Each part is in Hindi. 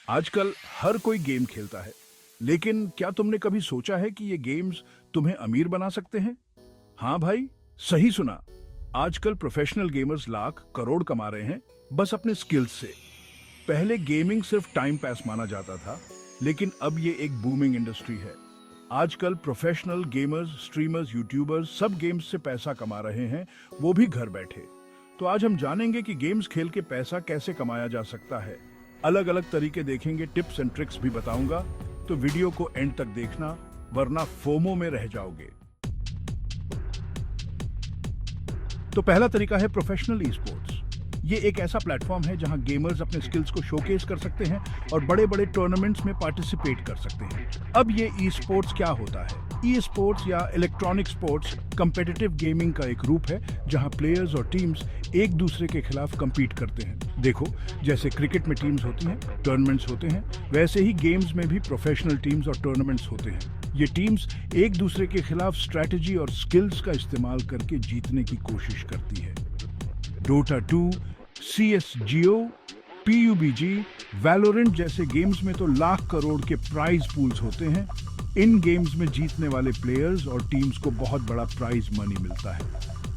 आजकल हर कोई गेम खेलता है, लेकिन क्या तुमने कभी सोचा है कि ये गेम्स तुम्हें अमीर बना सकते हैं? हाँ भाई, सही सुना। आजकल प्रोफेशनल गेमर्स लाख करोड़ कमा रहे हैं बस अपने स्किल्स से। पहले गेमिंग सिर्फ टाइम पास माना जाता था, लेकिन अब ये एक बूमिंग इंडस्ट्री है। आजकल प्रोफेशनल गेमर्स, स्ट्रीमर्स, यूट्यूबर्स सब गेम्स से पैसा कमा रहे हैं, वो भी घर बैठे। तो आज हम जानेंगे कि गेम्स खेल के पैसा कैसे कमाया जा सकता है। अलग अलग तरीके देखेंगे, टिप्स एंड ट्रिक्स भी बताऊंगा, तो वीडियो को एंड तक देखना, वरना फोमो में रह जाओगे। तो पहला तरीका है प्रोफेशनल ई स्पोर्ट्स। ये एक ऐसा प्लेटफॉर्म है जहां गेमर्स अपने स्किल्स को शोकेस कर सकते हैं और बड़े बड़े टूर्नामेंट्स में पार्टिसिपेट कर सकते हैं। अब ये ई स्पोर्ट्स क्या होता है? ई स्पोर्ट्स या इलेक्ट्रॉनिक स्पोर्ट्स कम्पिटिटिव गेमिंग का एक रूप है जहां प्लेयर्स और टीम्स एक दूसरे के खिलाफ compete करते हैं। देखो, जैसे क्रिकेट में टीम्स होती हैं, टूर्नामेंट्स होते हैं, वैसे ही गेम्स में भी प्रोफेशनल टीम्स और टूर्नामेंट्स होते हैं। ये टीम्स एक दूसरे के खिलाफ स्ट्रैटेजी और स्किल्स का इस्तेमाल करके जीतने की कोशिश करती है। डोटा 2, CSGO, PUBG, वैलोरेंट जैसे गेम्स में तो लाख करोड़ के प्राइज पूल्स होते हैं। इन गेम्स में जीतने वाले प्लेयर्स और टीम्स को बहुत बड़ा प्राइज मनी मिलता है।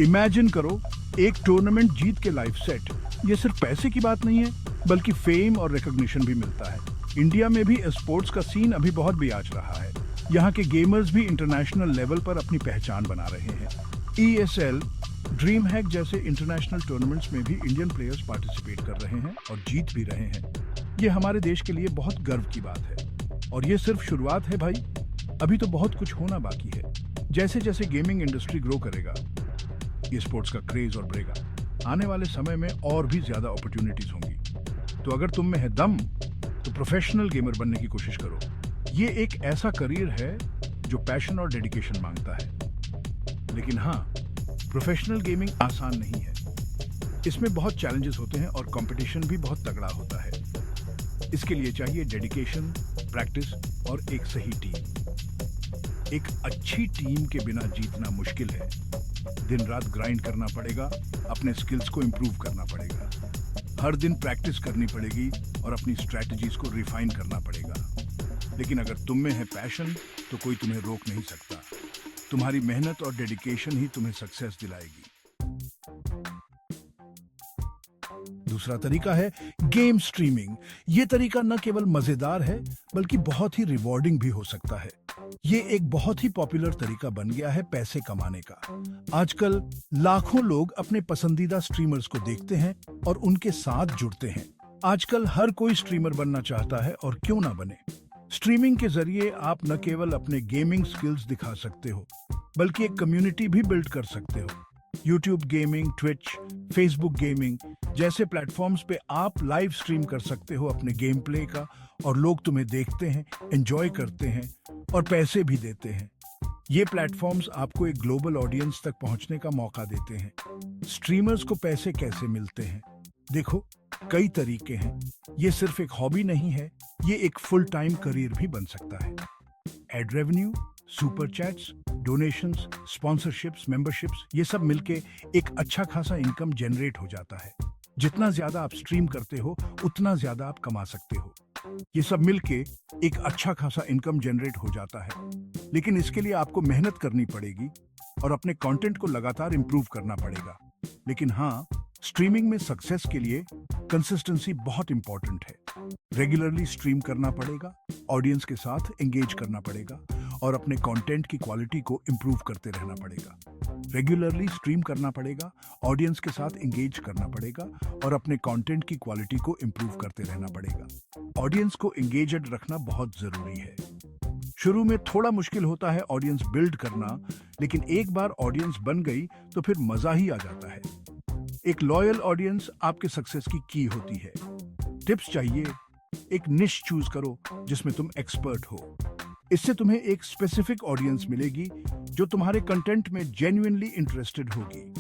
इमेजिन करो, एक टूर्नामेंट जीत के लाइव सेट। ये सिर्फ पैसे की बात नहीं है, बल्कि फेम और रिकॉग्निशन भी मिलता है। इंडिया में भी स्पोर्ट्स का सीन अभी बहुत बियाज रहा है। यहाँ के गेमर्स भी इंटरनेशनल लेवल पर अपनी पहचान बना रहे हैं। ESL, ड्रीम हैक जैसे इंटरनेशनल टूर्नामेंट्स में भी इंडियन प्लेयर्स पार्टिसिपेट कर रहे हैं और जीत भी रहे हैं। ये हमारे देश के लिए बहुत गर्व की बात है। और ये सिर्फ शुरुआत है भाई, अभी तो बहुत कुछ होना बाकी है। जैसे जैसे गेमिंग इंडस्ट्री ग्रो करेगा, ये स्पोर्ट्स का क्रेज और बढ़ेगा, आने वाले समय में और भी ज्यादा अपॉर्चुनिटीज होंगी। तो अगर तुम में है दम, तो प्रोफेशनल गेमर बनने की कोशिश करो। ये एक ऐसा करियर है जो पैशन और डेडिकेशन मांगता है। लेकिन हाँ, प्रोफेशनल गेमिंग आसान नहीं है। इसमें बहुत चैलेंजेस होते हैं और कंपटीशन भी बहुत तगड़ा होता है। इसके लिए चाहिए डेडिकेशन, प्रैक्टिस और एक सही टीम। एक अच्छी टीम के बिना जीतना मुश्किल है। दिन रात ग्राइंड करना पड़ेगा, अपने स्किल्स को इंप्रूव करना पड़ेगा। हर दिन प्रैक्टिस करनी पड़ेगी और अपनी स्ट्रैटेजीज को रिफाइन करना पड़ेगा। लेकिन अगर तुम में है पैशन, तो कोई तुम्हें रोक नहीं सकता। तुम्हारी मेहनत और डेडिकेशन ही तुम्हें सक्सेस दिलाएगी। दूसरा तरीका है गेम स्ट्रीमिंग। ये तरीका न केवल मजेदार है, बल्कि बहुत ही रिवॉर्डिंग भी हो सकता है। ये एक बहुत ही पॉपुलर तरीका बन गया है पैसे कमाने का। आजकल लाखों लोग अपने पसंदीदा स्ट्रीमर्स को देखते हैं और उनके साथ जुड़ते हैं। आजकल हर कोई स्ट्रीमर बनना चाहता है, और क्यों ना बने। स्ट्रीमिंग के जरिए आप न केवल अपने गेमिंग स्किल्स दिखा सकते हो, बल्कि एक कम्युनिटी भी बिल्ड कर सकते हो। YouTube gaming, Twitch, Facebook gaming जैसे प्लेटफॉर्म्स पे आप लाइव स्ट्रीम कर सकते हो अपने गेम प्ले का, और लोग तुम्हें देखते हैं, एंजॉय करते हैं और पैसे भी देते हैं। ये प्लेटफॉर्म्स आपको एक ग्लोबल ऑडियंस तक पहुंचने का मौका देते हैं। स्ट्रीमर्स को पैसे कैसे मिलते हैं? देखो, कई तरीके हैं। ये सिर्फ एक हॉबी नहीं है, ये एक फुल टाइम करियर भी बन सकता है। Ad revenue, super chats, donations, sponsorships, memberships, ये सब मिलके एक अच्छा खासा इनकम जनरेट हो जाता है। जितना ज्यादा आप स्ट्रीम करते हो, उतना ज्यादा आप कमा सकते हो। ये सब मिलके एक अच्छा खासा इनकम जनरेट हो जाता है। लेकिन इसके लिए आपको मेहनत करनी पड़ेगी और अपने कंटेंट को लगातार इंप्रूव करना पड़ेगा। लेकिन हाँ, स्ट्रीमिंग में सक्सेस के लिए कंसिस्टेंसी बहुत इंपॉर्टेंट है। रेगुलरली स्ट्रीम करना पड़ेगा, ऑडियंस के साथ एंगेज करना पड़ेगा और अपने कंटेंट की क्वालिटी को इंप्रूव करते रहना पड़ेगा। रेगुलरली स्ट्रीम करना पड़ेगा, ऑडियंस के साथ एंगेज करना पड़ेगा और अपने कंटेंट की क्वालिटी को इंप्रूव करते रहना पड़ेगा। ऑडियंस को एंगेजेड रखना बहुत जरूरी है। शुरू में थोड़ा मुश्किल होता है ऑडियंस बिल्ड करना, लेकिन एक बार ऑडियंस बन गई तो फिर मजा ही आ जाता है। एक लॉयल ऑडियंस आपके सक्सेस की होती है। टिप्स चाहिए? एक निश चूज करो जिसमें तुम एक्सपर्ट हो। इससे तुम्हें एक स्पेसिफिक ऑडियंस मिलेगी जो तुम्हारे कंटेंट में जेन्युइनली इंटरेस्टेड होगी।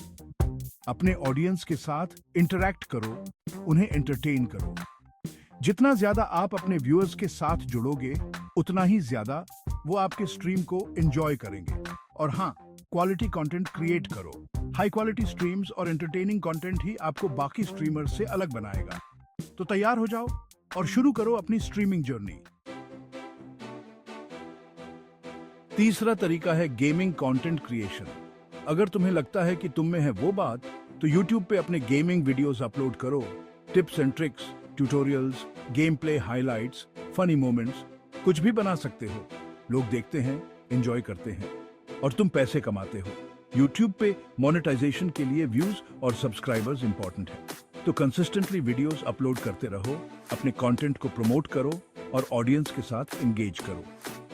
अपने ऑडियंस के साथ इंटरैक्ट करो, उन्हें एंटरटेन करो। जितना ज्यादा आप अपने व्यूअर्स के साथ जुड़ोगे, उतना ही ज्यादा वो आपके स्ट्रीम को एंजॉय करेंगे। और हाँ, क्वालिटी कंटेंट क्रिएट करो। हाई क्वालिटी स्ट्रीम्स और एंटरटेनिंग कंटेंट ही आपको बाकी स्ट्रीमर्स से अलग बनाएगा। तो तैयार हो जाओ, और शुरू करो अपनी स्ट्रीमिंग जर्नी। तीसरा तरीका है गेमिंग कंटेंट क्रिएशन। अगर तुम्हें लगता है कि तुम में है वो बात, तो YouTube पे अपने गेमिंग वीडियोस अपलोड करो। Tips and tricks, tutorials, game play highlights, funny moments, कुछ भी बना सकते हो। लोग देखते हैं, एंजॉय करते हैं और तुम पैसे कमाते हो। YouTube पे मोनेटाइजेशन के लिए व्यूज और सब्सक्राइबर्स इंपॉर्टेंट है, तो कंसिस्टेंटली वीडियोस अपलोड करते रहो, अपने कंटेंट को प्रमोट करो और ऑडियंस के साथ एंगेज करो।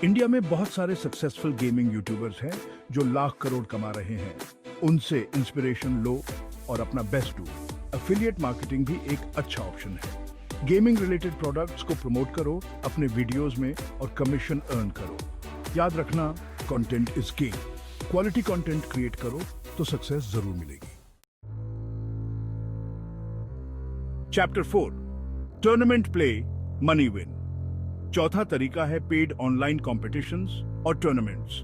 इंडिया में बहुत सारे सक्सेसफुल गेमिंग यूट्यूबर्स हैं जो लाख करोड़ कमा रहे हैं। उनसे इंस्पिरेशन लो और अपना बेस्ट डू। एफिलिएट मार्केटिंग भी एक अच्छा ऑप्शन है। गेमिंग रिलेटेड प्रोडक्ट्स को प्रमोट करो अपने वीडियोस में और कमीशन अर्न करो। याद रखना, content is king. Quality content create करो तो सक्सेस जरूर मिलेगी। Chapter 4, tournament play money win. चौथा तरीका है पेड ऑनलाइन कॉम्पिटिशंस और tournaments.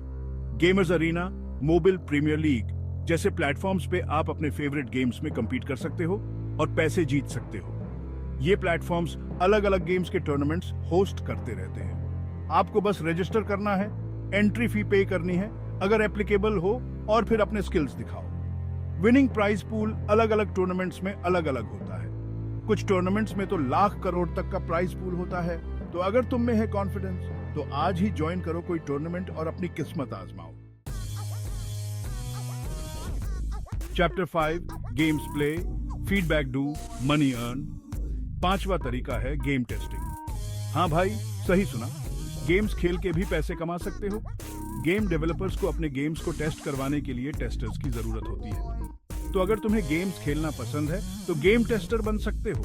Gamers arena, mobile premier league जैसे प्लेटफॉर्म्स पे आप अपने फेवरेट गेम्स में compete कर सकते हो और पैसे जीत सकते हो। ये प्लेटफॉर्म्स अलग अलग गेम्स के टूर्नामेंट्स होस्ट करते रहते हैं। आपको बस रजिस्टर करना है, एंट्री फी पे करनी है अगर एप्लीकेबल हो, और फिर अपने स्किल्स दिखाओ। विनिंग प्राइज पूल अलग अलग टूर्नामेंट्स में अलग अलग होता है। कुछ टूर्नामेंट्स में तो लाख करोड़ तक का प्राइज पूल होता है। तो अगर तुम में है कॉन्फिडेंस, तो आज ही ज्वाइन करो कोई टूर्नामेंट और अपनी किस्मत आजमाओ। Chapter 5, games play, feedback do, money earn. पांचवा तरीका है गेम टेस्टिंग। हाँ भाई, सही सुना, गेम्स खेल के भी पैसे कमा सकते हो। गेम डेवलपर्स को अपने गेम्स को टेस्ट करवाने के लिए टेस्टर्स की जरूरत होती है। तो अगर तुम्हें गेम्स खेलना पसंद है तो गेम टेस्टर बन सकते हो।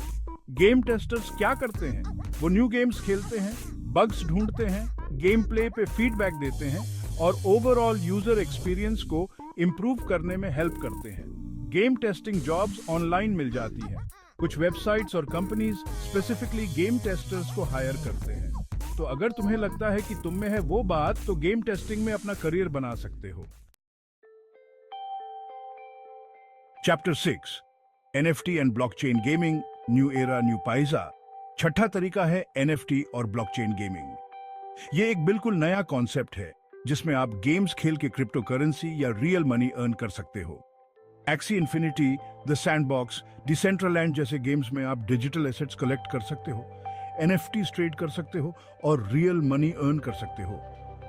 गेम टेस्टर्स क्या करते हैं? वो न्यू गेम्स खेलते हैं, बग्स ढूंढते हैं, गेम प्ले पे फीडबैक देते हैं और ओवरऑल यूजर एक्सपीरियंस को इंप्रूव करने में हेल्प करते हैं। गेम टेस्टिंग जॉब्स ऑनलाइन मिल जाती हैं। कुछ वेबसाइट्स और कंपनीज स्पेसिफिकली गेम टेस्टर्स को हायर करते हैं। तो अगर तुम्हें लगता है कि तुम में है वो बात, तो गेम टेस्टिंग में अपना करियर बना सकते हो। Chapter 6, NFT and blockchain gaming, new era new पाइजा। छठा तरीका है NFT और ब्लॉकचेन गेमिंग। ये एक बिल्कुल नया कॉन्सेप्ट है जिसमें आप गेम्स खेल के क्रिप्टो करेंसी या रियल मनी अर्न कर सकते हो। XC infinity, the sandbox, Decentraland जैसे गेम्स में आप डिजिटल एसेट्स कलेक्ट कर सकते हो, NFTs ट्रेड कर सकते हो और रियल मनी अर्न कर सकते हो।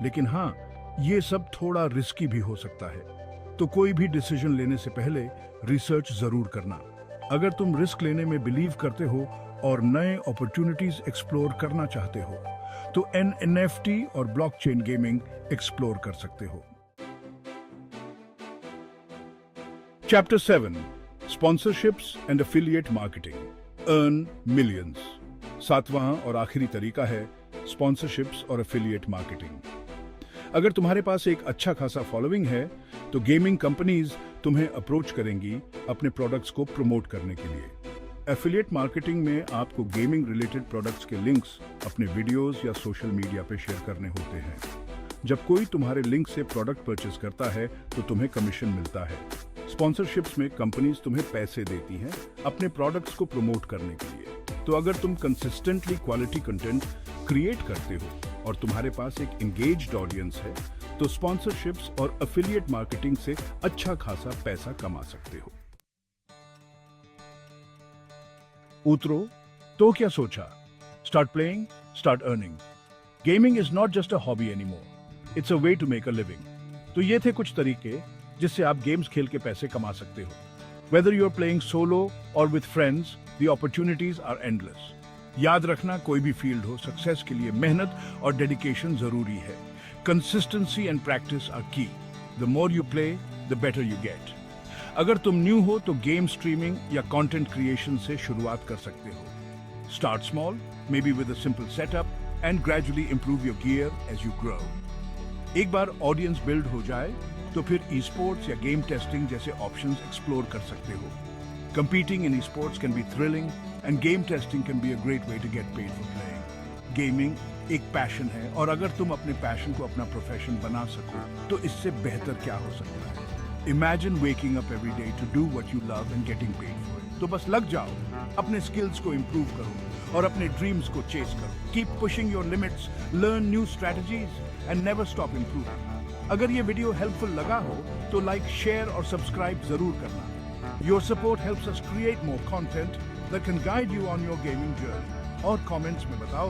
लेकिन हाँ, ये सब थोड़ा रिस्की भी हो सकता है, तो कोई भी डिसीजन लेने से पहले रिसर्च जरूर करना। अगर तुम रिस्क लेने में बिलीव करते हो और नए अपॉर्चुनिटीज एक्सप्लोर करना चाहते हो, तो NFT और ब्लॉकचेन गेमिंग एक्सप्लोर कर सकते हो। Chapter 7, sponsorships and affiliate marketing, earn millions. सातवां और आखिरी तरीका है स्पॉन्सरशिप्स और एफिलिएट मार्केटिंग। अगर तुम्हारे पास एक अच्छा खासा फॉलोइंग है, तो गेमिंग कंपनीज तुम्हें अप्रोच करेंगी अपने प्रोडक्ट्स को प्रमोट करने के लिए। एफिलिएट मार्केटिंग में आपको गेमिंग रिलेटेड प्रोडक्ट्स के लिंक्स अपने वीडियोस या सोशल मीडिया पे शेयर करने होते हैं। जब कोई तुम्हारे लिंक से प्रोडक्ट परचेज करता है तो तुम्हें कमीशन मिलता है। स्पॉन्सरशिप्स में कंपनीज तुम्हें पैसे देती हैं अपने प्रोडक्ट्स को प्रमोट करने के लिए। तो अगर तुम कंसिस्टेंटली क्वालिटी कंटेंट क्रिएट करते हो और तुम्हारे पास एक एंगेज्ड ऑडियंस है, तो स्पॉन्सरशिप्स और एफिलिएट मार्केटिंग से अच्छा खासा पैसा कमा सकते हो। उतरो तो क्या सोचा? Start playing, start earning. Gaming is not just a hobby anymore, it's a way to make a living. तो ये थे कुछ तरीके जिससे आप गेम्स खेल के पैसे कमा सकते हो। Whether you're playing solo or with friends, the opportunities are endless. याद रखना, कोई भी फील्ड हो, सक्सेस के लिए मेहनत और डेडिकेशन जरूरी है। Consistency and practice are key. The more you play, the better you get. अगर तुम न्यू हो तो गेम स्ट्रीमिंग या कंटेंट क्रिएशन से शुरुआत कर सकते हो। Start small, maybe with a simple setup, and gradually improve your gear as you grow. एक बार ऑडियंस बिल्ड हो जाए तो फिर ई-स्पोर्ट्स या गेम टेस्टिंग जैसे ऑप्शंस एक्सप्लोर कर सकते हो। Competing in esports can be thrilling and game testing can be a great way to get paid for playing. Gaming एक पैशन है और अगर तुम अपने पैशन को अपना प्रोफेशन बना सको तो इससे बेहतर क्या हो सकता है। Imagine waking up every day to do what you love and getting paid for it. तो बस लग जाओ, अपने स्किल्स को इंप्रूव करो और अपने ड्रीम्स को चेस करो। Keep pushing your limits, learn new strategies and never stop improving. अगर ये वीडियो हेल्पफुल लगा हो तो लाइक, शेयर और सब्सक्राइब जरूर करना। Your support helps us create more content that can guide you on your gaming journey. और कमेंट्स में बताओ